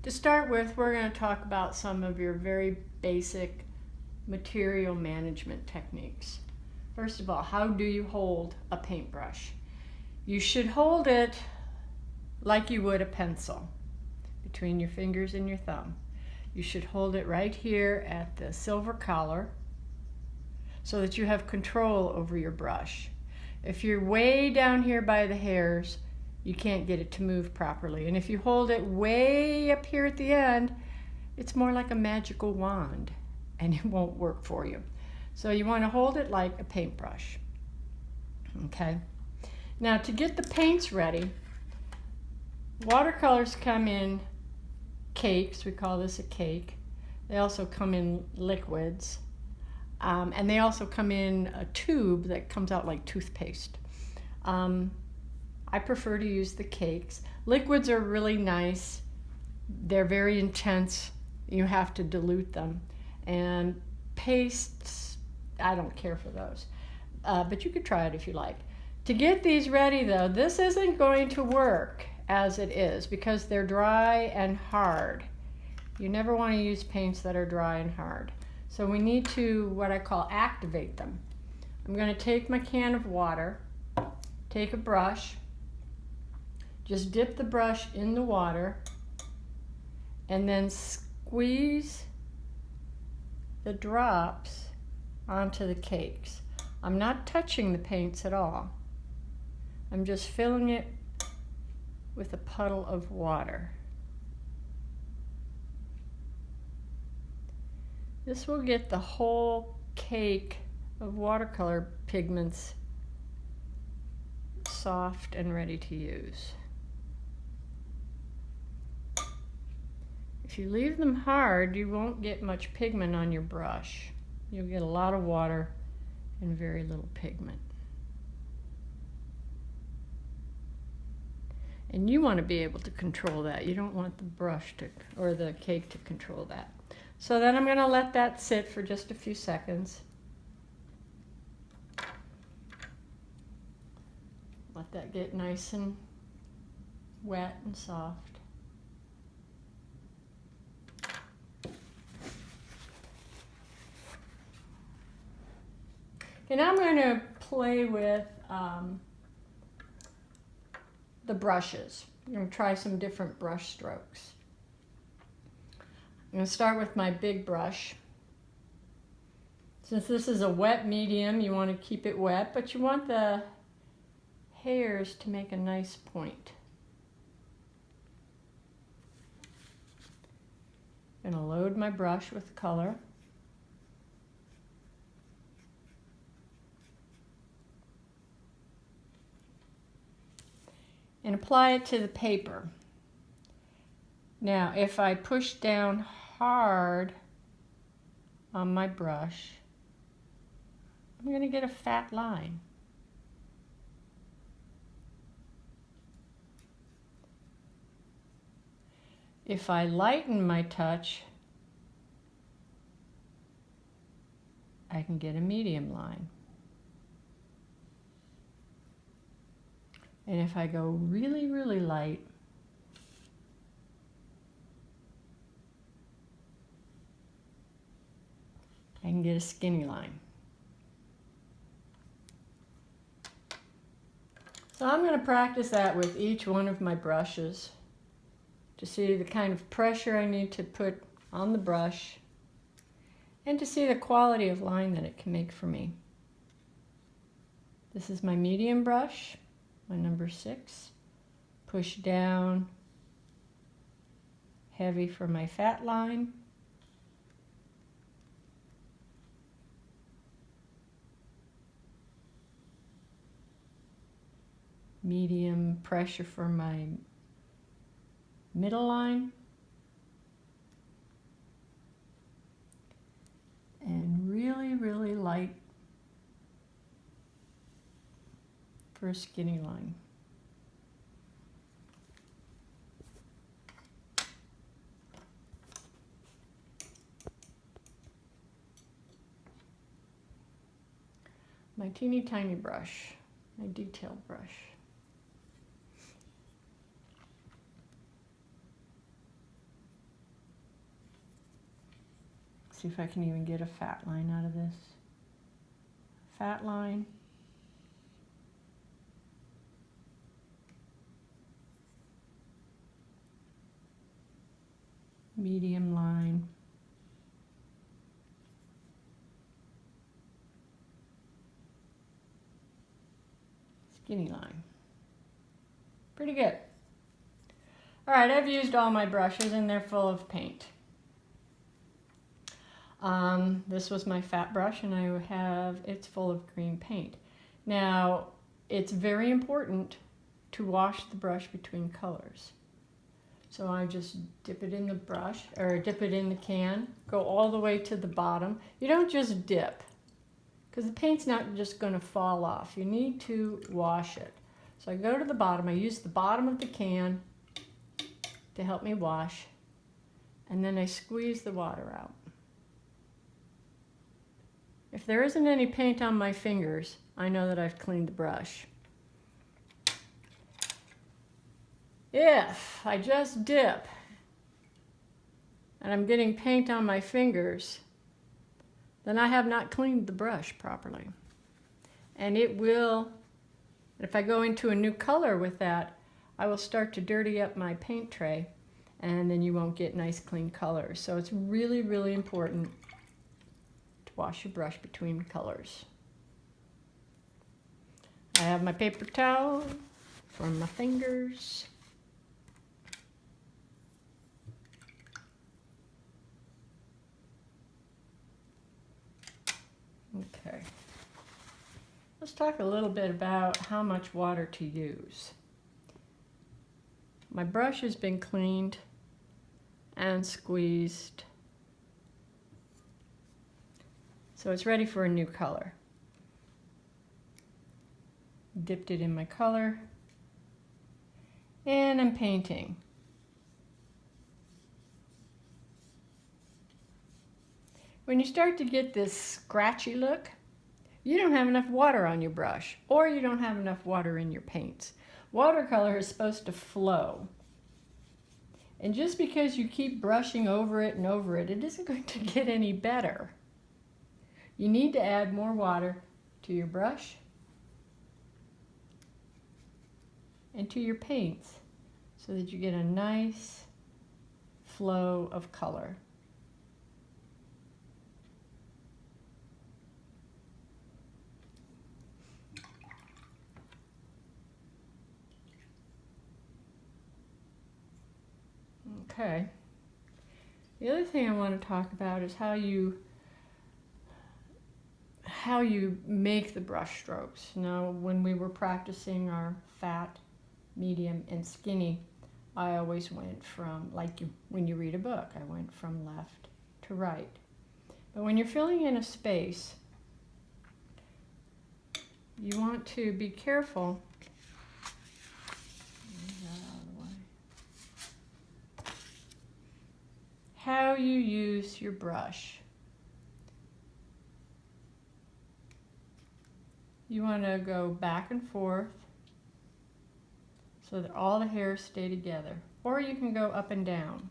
To start with, we're going to talk about some of your very basic material management techniques. First of all, how do you hold a paintbrush? You should hold it like you would a pencil, between your fingers and your thumb. You should hold it right here at the silver collar so that you have control over your brush. If you're way down here by the hairs, you can't get it to move properly. And if you hold it way up here at the end, it's more like a magical wand and it won't work for you. So you want to hold it like a paintbrush. Okay. Now to get the paints ready, watercolors come in cakes. We call this a cake. They also come in liquids. And they also come in a tube that comes out like toothpaste. I prefer to use the cakes. Liquids are really nice. They're very intense. You have to dilute them. And pastes, I don't care for those. But you could try it if you like. To get these ready though, this isn't going to work as it is because they're dry and hard. You never want to use paints that are dry and hard. So we need to, what I call, activate them. I'm going to take my can of water, take a brush, just dip the brush in the water, and then squeeze the drops onto the cakes. I'm not touching the paints at all. I'm just filling it with a puddle of water. This will get the whole cake of watercolor pigments soft and ready to use. If you leave them hard, you won't get much pigment on your brush. You'll get a lot of water and very little pigment. And you want to be able to control that. You don't want the brush to, or the cake to control that. So then I'm going to let that sit for just a few seconds. Let that get nice and wet and soft. Okay, now I'm going to play with the brushes. I'm going to try some different brush strokes. I'm going to start with my big brush. Since this is a wet medium, you want to keep it wet, but you want the hairs to make a nice point. I'm going to load my brush with color. And apply it to the paper. Now, if I push down hard on my brush, I'm going to get a fat line. If I lighten my touch, I can get a medium line. And if I go really, really light, I can get a skinny line. So I'm going to practice that with each one of my brushes to see the kind of pressure I need to put on the brush and to see the quality of line that it can make for me. This is my medium brush, my number 6. Push down, heavy for my fat line. Medium pressure for my middle line. And really, really light for a skinny line. My teeny tiny brush, my detail brush. See if I can even get a fat line out of this. Fat line. Medium line. Skinny line. Pretty good. All right, I've used all my brushes and they're full of paint. This was my fat brush and it's full of green paint. Now, it's very important to wash the brush between colors. So I just dip it in the brush, or dip it in the can, go all the way to the bottom. You don't just dip, because the paint's not just going to fall off. You need to wash it. So I go to the bottom, I use the bottom of the can to help me wash, and then I squeeze the water out. If there isn't any paint on my fingers, I know that I've cleaned the brush. If I just dip and I'm getting paint on my fingers, then I have not cleaned the brush properly. And it will, if I go into a new color with that, I will start to dirty up my paint tray, and then you won't get nice clean colors. So it's really, really important to wash your brush between colors. I have my paper towel for my fingers. Okay, let's talk a little bit about how much water to use. My brush has been cleaned and squeezed, so it's ready for a new color. Dipped it in my color, and I'm painting. When you start to get this scratchy look, you don't have enough water on your brush, or you don't have enough water in your paints. Watercolor is supposed to flow. And just because you keep brushing over it and over it, it isn't going to get any better. You need to add more water to your brush and to your paints so that you get a nice flow of color. Okay. The other thing I want to talk about is how you make the brush strokes. Now, when we were practicing our fat, medium, and skinny, I always went from, when you read a book, I went from left to right. But when you're filling in a space, you want to be careful how you use your brush. You want to go back and forth so that all the hairs stay together, or you can go up and down.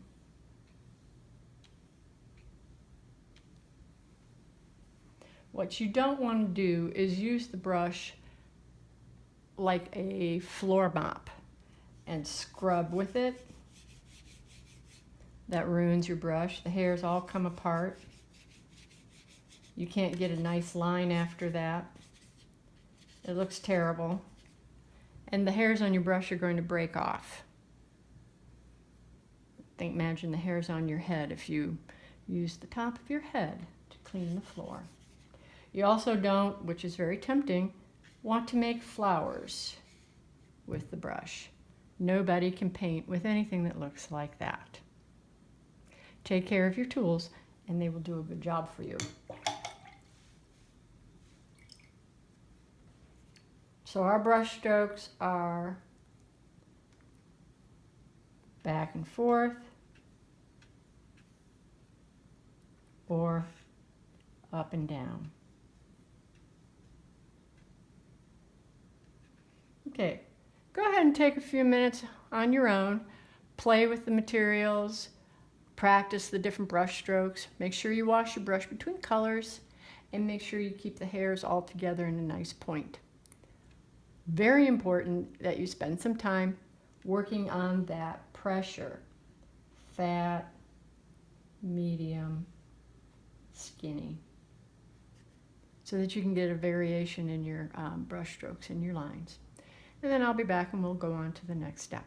What you don't want to do is use the brush like a floor mop and scrub with it. That ruins your brush. The hairs all come apart. You can't get a nice line after that. It looks terrible. And the hairs on your brush are going to break off. Imagine the hairs on your head if you use the top of your head to clean the floor. You also don't, which is very tempting, want to make flowers with the brush. Nobody can paint with anything that looks like that. Take care of your tools, and they will do a good job for you. So our brush strokes are back and forth, or up and down. Okay, go ahead and take a few minutes on your own, play with the materials, Practice the different brush strokes. Make sure you wash your brush between colors, and make sure you keep the hairs all together in a nice point. Very important that you spend some time working on that pressure. Fat, medium, skinny. So that you can get a variation in your brush strokes and your lines. And then I'll be back and we'll go on to the next step.